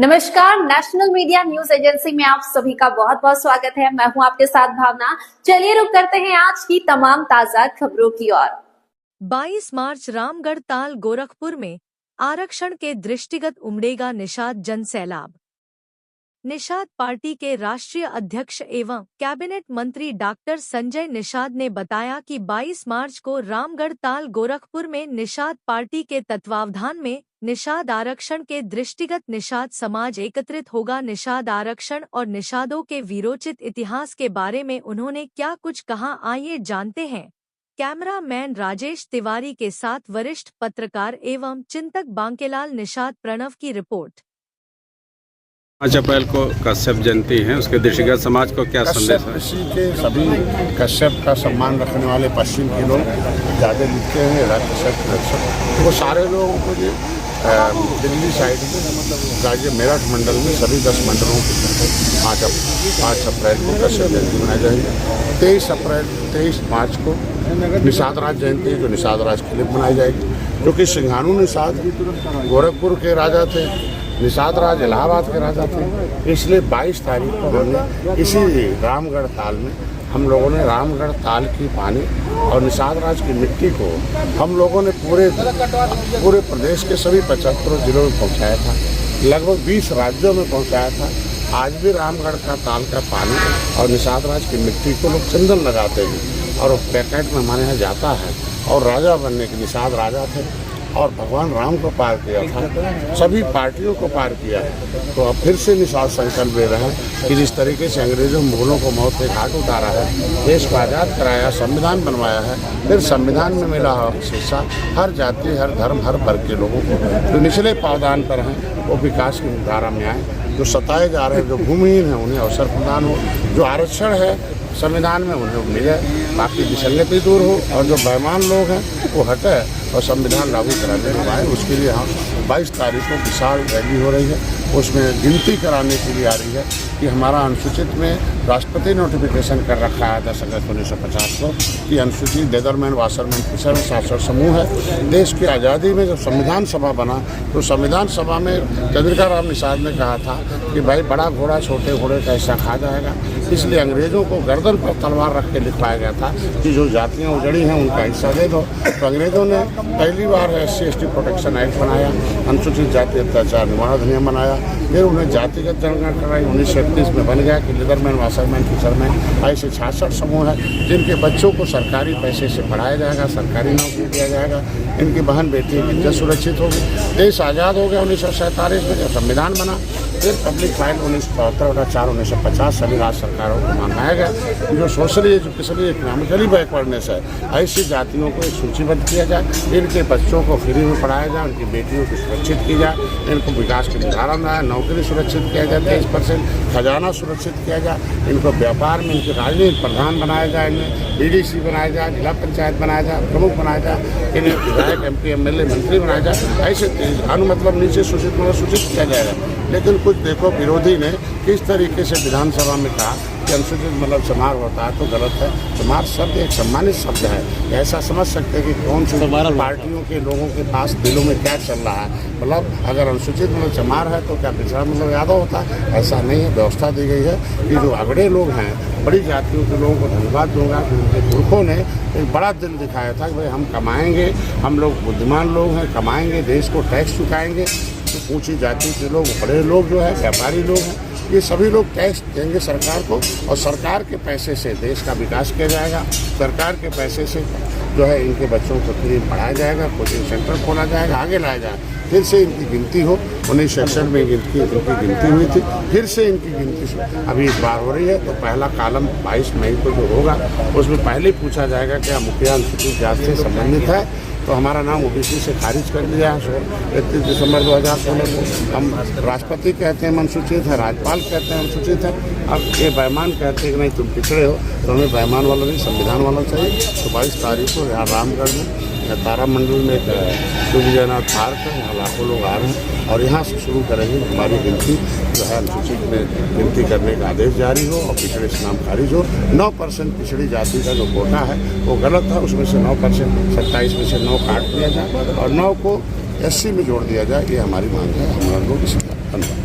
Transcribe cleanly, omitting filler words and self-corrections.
नमस्कार, national media news agency में आप सभी का बहुत बहुत स्वागत है। मैं हूं आपके साथ भावना। चलिए रुक करते हैं आज की तमाम ताजा खबरों की ओर। 22 मार्च रामगढ़ ताल गोरखपुर में आरक्षण के दृष्टिगत उमड़ेगा निषाद जनसैलाब। निषाद पार्टी के राष्ट्रीय अध्यक्ष एवं कैबिनेट मंत्री डॉक्टर संजय निषाद ने बताया कि 22 मार्च को रामगढ़ ताल गोरखपुर में निषाद पार्टी के तत्वावधान में निषाद आरक्षण के दृष्टिगत निषाद समाज एकत्रित होगा। निषाद आरक्षण और निषादों के वीरोचित इतिहास के बारे में उन्होंने क्या कुछ कहा, आइए जानते हैं। कैमरामैन राजेश तिवारी के साथ वरिष्ठ पत्रकार एवं चिंतक बांकेलाल निषाद प्रणव की रिपोर्ट। 5 अप्रैल को कश्यप जयंती है, उसके दृष्टिगत समाज को क्या संदेश है? कृषि के सभी कश्यप का सम्मान रखने वाले पश्चिम के लोग ज़्यादा लिखते हैं। कश्यप वो सारे लोगों को जो दिल्ली साइड में राज्य मेरठ मंडल में सभी 10 मंडलों के 5 अप्रैल को कश्यप जयंती मनाई जाएगी। 23 मार्च को निषाद राज जयंती जो निषाद राज के लिए मनाई जाएगी, क्योंकि सिंघाणु निषाद गोरखपुर के राजा थे, निषाद राज इलाहाबाद के राजा थे। इसलिए 22 तारीख को हमने इसी रामगढ़ ताल में हम लोगों ने रामगढ़ ताल की पानी और निषाद राज की मिट्टी को हम लोगों ने पूरे प्रदेश के सभी 75 जिलों में पहुंचाया था, लगभग 20 राज्यों में पहुंचाया था। आज भी रामगढ़ का ताल का पानी और निषाद राज की मिट्टी को लोग चंदन लगाते हैं और पैकेट में हमारे यहाँ जाता है। और राजा बनने के निषाद राजा थे और भगवान राम को पार किया था, सभी पार्टियों को पार किया है। तो अब फिर से निषाद संकल्प ले रहे हैं कि जिस तरीके से अंग्रेजों मुगलों को मौत के घाट उतारा है, देश को आज़ाद कराया, संविधान बनवाया है, फिर संविधान में मिला हिस्सा हर जाति, हर धर्म, हर वर्ग के लोगों को जो निचले पावदान पर हैं वो विकास की धारा में आए, जो सताए जा रहे हैं, जो भूमिहीन हैं उन्हें अवसर प्रदान हो, जो आरक्षण है संविधान में उन्हें मिले, बाकी विसंगति दूर हो और जो बेईमान लोग हैं वो हटे और संविधान लागू कराने को आए। उसके लिए हम 22 तारीख को विशाल रैली हो रही है, उसमें गिनती कराने के लिए आ रही है कि हमारा अनुसूचित में राष्ट्रपति नोटिफिकेशन कर रखा है 10 अगस्त 1950 को कि अनुसूचित लेदरमैन, वाशरमैन, फिशरमैन शासक समूह है। देश की आज़ादी में जब संविधान सभा बना तो संविधान सभा में चंद्रिका राम निषाद ने कहा था कि भाई बड़ा घोड़ा छोटे घोड़े का हिस्सा खा जाएगा, इसलिए अंग्रेज़ों को गर्दन पर तलवार रख के लिखवाया गया था कि जो जातियाँ उजड़ी हैं उनका हिस्सा दे दो। तो अंग्रेज़ों ने पहली बार SC/ST प्रोटेक्शन एक्ट बनाया, अनुसूचित जाति अत्याचार निवारण अधिनियम बनाया, फिर उन्हें जातिगत जनगणना कराई। 1931 में बन गया कि लेदरमैन, वाशरमैन, फिशरमैन ऐसे 66 समूह हैं जिनके बच्चों को सरकारी पैसे से पढ़ाया जाएगा, सरकारी नौकरी दिया जाएगा, इनकी बहन बेटियों की इज्जत सुरक्षित होगी। देश आज़ाद हो गया 1947 में जब संविधान बना। फिर पब्लिक फाइल 1974-1950 सभी राज्य सरकारों को मंगाया गया जो सोशली एजुकेशनली इकोनॉमिकली बैकवर्डनेस है, ऐसी जातियों को एक सूचीबद्ध किया जाए, इनके बच्चों को फ्री में पढ़ाया जाए, उनकी बेटियों को सुरक्षित की जाए, इनको विकास की धारा में आए, नौकरी सुरक्षित किया जाए, 23% खजाना सुरक्षित किया जाए, इनको व्यापार में इनके राजनीतिक प्रधान बनाया जाए, इन्हें BDC बनाया जाए, जिला पंचायत बनाया जाए, प्रमुख बनाया जाए, इन्हें विधायक, MP, MLA, मंत्री बनाया जाए। ऐसे मतलब नीचे सूचित किया जाएगा। लेकिन कुछ देखो विरोधी ने किस तरीके से विधानसभा में कहा कि अनुसूचित मतलब समार होता है तो गलत है। समार शब्द एक सम्मानित शब्द है, ऐसा समझ सकते हैं कि कौन सी पार्टियों के लोगों के पास दिलों में क्या चल रहा है। मतलब अगर अनुसूचित मतलब समार है तो क्या पिछड़ा मतलब यादव होता है? ऐसा नहीं है। व्यवस्था दी गई है कि जो अगड़े लोग हैं, बड़ी जातियों के लोगों को धन्यवाद दूंगा कि उनके पुरखों ने एक बड़ा दिल दिखाया था कि भाई हम कमाएंगे, हम लोग बुद्धिमान लोग हैं, कमाएंगे, देश को टैक्स चुकाएंगे। तो ऊँची जाति के लोग, बड़े लोग जो है, व्यापारी लोग हैं, ये सभी लोग टैक्स देंगे सरकार को और सरकार के पैसे से देश का विकास किया जाएगा। सरकार के पैसे से जो है इनके बच्चों को फ्री पढ़ाया जाएगा, कोचिंग सेंटर खोला जाएगा, आगे लाया जाएगा। फिर से इनकी गिनती हो। 1966 में इनकी गिनती हुई थी, फिर से इनकी गिनती अभी इस बार हो रही है। तो पहला कॉलम 22 मई को जो होगा उसमें पहले पूछा जाएगा क्या मुखिया अनुसूचित जाति से संबंधित है, तो हमारा नाम OBC से खारिज कर दिया है 31 दिसंबर 2016 को। हम राष्ट्रपति कहते हैं अनुसूचित है, राज्यपाल कहते हैं अनुसूचित है। अब ये बेईमान कहते हैं कि नहीं तुम पिछड़े हो, तो हमें बेईमान वाला नहीं, संविधान वाला चाहिए। तो 22 तारीख को यहाँ रामगढ़ में तारामंडल में एक विजयनाथ पार्क है, यहाँ लाखों लोग आ रहे हैं और यहाँ से शुरू करेंगे हमारी गिनती जो है अनुसूचित में गिनती करने का आदेश जारी हो और पिछड़े से नाम खारिज हो। 9% पिछड़ी जाति का जो कोटा है वो गलत है, उसमें से 9% 27 में से 9 काट दिया जाए और 9 को SC में जोड़ दिया जाए, ये हमारी मांग है। हमारा लोग इसी का धन्यवाद।